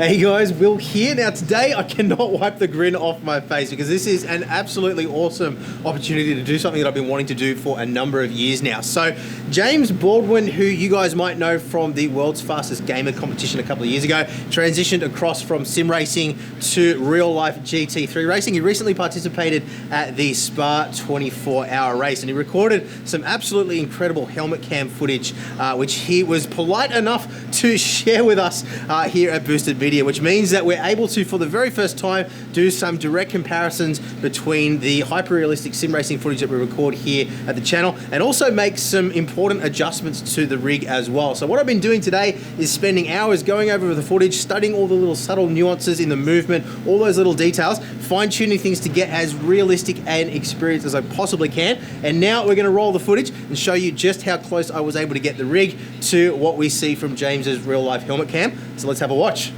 Hey guys, Will here. Now today I cannot wipe the grin off my face because this is an absolutely awesome opportunity to do something that I've been wanting to do for a number of years now. So James Baldwin, who you guys might know from the World's Fastest Gamer competition a couple of years ago, transitioned across from sim racing to real life GT3 racing. He recently participated at the Spa 24-hour race and he recorded some absolutely incredible helmet cam footage, which he was polite enough to share with us here at Boosted Media, which means that we're able to, for the very first time, do some direct comparisons between the hyper-realistic sim racing footage that we record here at the channel and also make some important adjustments to the rig as well. So what I've been doing today is spending hours going over the footage, studying all the little subtle nuances in the movement, all those little details, fine-tuning things to get as realistic and experienced as I possibly can. And now we're going to roll the footage and show you just how close I was able to get the rig to what we see from James's real-life helmet cam. So let's have a watch.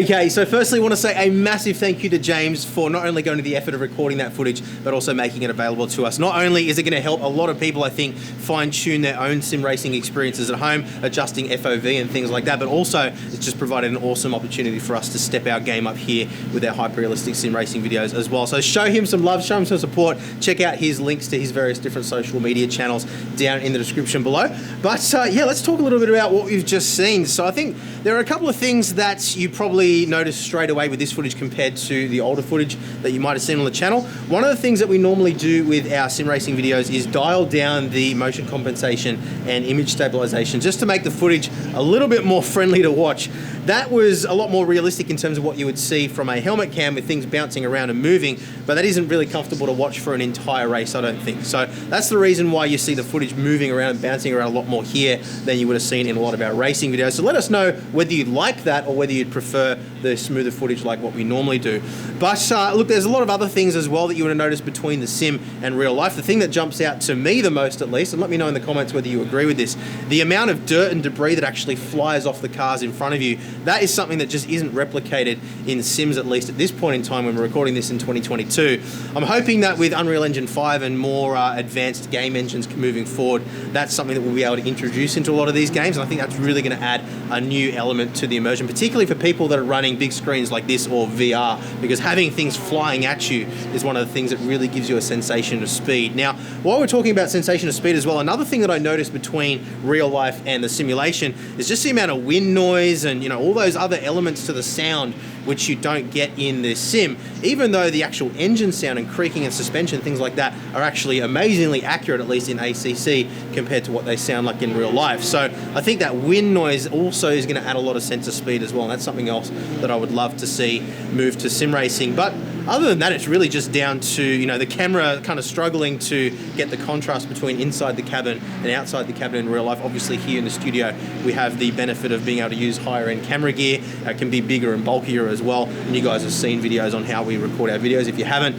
Okay, so firstly, I want to say a massive thank you to James for not only going to the effort of recording that footage, but also making it available to us. Not only is it going to help a lot of people, I think, fine-tune their own sim racing experiences at home, adjusting FOV and things like that, but also it's just provided an awesome opportunity for us to step our game up here with our hyper-realistic sim racing videos as well. So show him some love, show him some support. Check out his links to his various different social media channels down in the description below. But yeah, let's talk a little bit about what we've just seen. So I think there are a couple of things that you probably notice straight away with this footage compared to the older footage that you might have seen on the channel. One of the things that we normally do with our sim racing videos is dial down the motion compensation and image stabilization just to make the footage a little bit more friendly to watch. That was a lot more realistic in terms of what you would see from a helmet cam with things bouncing around and moving, but that isn't really comfortable to watch for an entire race, I don't think. So that's the reason why you see the footage moving around and bouncing around a lot more here than you would have seen in a lot of our racing videos. So let us know whether you'd like that or whether you'd prefer the smoother footage like what we normally do. But look, there's a lot of other things as well that you want to notice between the sim and real life. The thing that jumps out to me the most, at least, and let me know in the comments whether you agree with this, the amount of dirt and debris that actually flies off the cars in front of you. That is something that just isn't replicated in Sims, at least at this point in time when we're recording this in 2022. I'm hoping that with Unreal Engine 5 and more advanced game engines moving forward, that's something that we'll be able to introduce into a lot of these games, and I think that's really going to add a new element to the immersion, particularly for people that are running big screens like this or VR, because having things flying at you is one of the things that really gives you a sensation of speed. Now, while we're talking about sensation of speed as well, another thing that I noticed between real life and the simulation is just the amount of wind noise and, you know, all those other elements to the sound which you don't get in the sim, even though the actual engine sound and creaking and suspension, things like that, are actually amazingly accurate, at least in ACC, compared to what they sound like in real life. So I think that wind noise also is going to add a lot of sense of speed as well, and that's something else that I would love to see move to sim racing. But other than that, it's really just down to, you know, the camera kind of struggling to get the contrast between inside the cabin and outside the cabin in real life. Obviously here in the studio, we have the benefit of being able to use higher end camera gear. It can be bigger and bulkier as well. And you guys have seen videos on how we record our videos. If you haven't,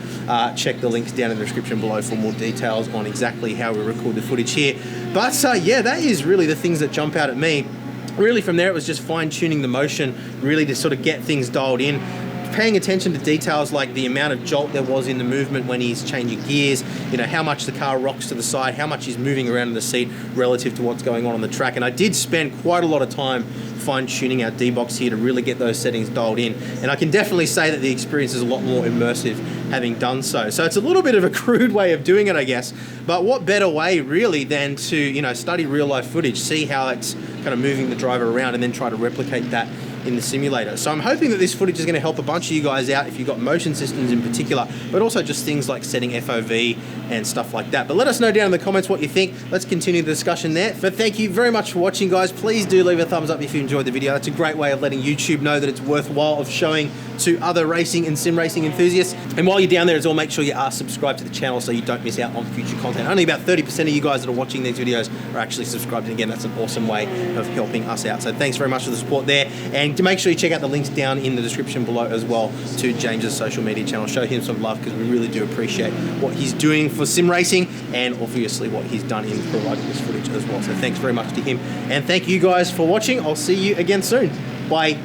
check the links down in the description below for more details on exactly how we record the footage here. But yeah, that is really the things that jump out at me. Really from there, it was just fine tuning the motion, really to sort of get things dialed in. Paying attention to details like the amount of jolt there was in the movement when he's changing gears, you know, how much the car rocks to the side, how much he's moving around in the seat relative to what's going on the track. And I did spend quite a lot of time fine-tuning our D-Box here to really get those settings dialed in. And I can definitely say that the experience is a lot more immersive having done so. So it's a little bit of a crude way of doing it, I guess. But what better way really than to, you know, study real-life footage, see how it's kind of moving the driver around and then try to replicate that in the simulator. So I'm hoping that this footage is going to help a bunch of you guys out if you've got motion systems in particular, but also just things like setting FOV and stuff like that. But let us know down in the comments what you think. Let's continue the discussion there. But thank you very much for watching, guys. Please do leave a thumbs up if you enjoyed the video. That's a great way of letting YouTube know that it's worthwhile of showing to other racing and sim racing enthusiasts. And while you're down there as well, make sure you are subscribed to the channel so you don't miss out on future content. Only about 30% of you guys that are watching these videos are actually subscribed. And again, that's an awesome way of helping us out. So thanks very much for the support there. And to make sure you check out the links down in the description below as well to James's social media channel. Show him some love because we really do appreciate what he's doing for sim racing and obviously what he's done in providing this footage as well. So thanks very much to him. And thank you guys for watching. I'll see you again soon. Bye.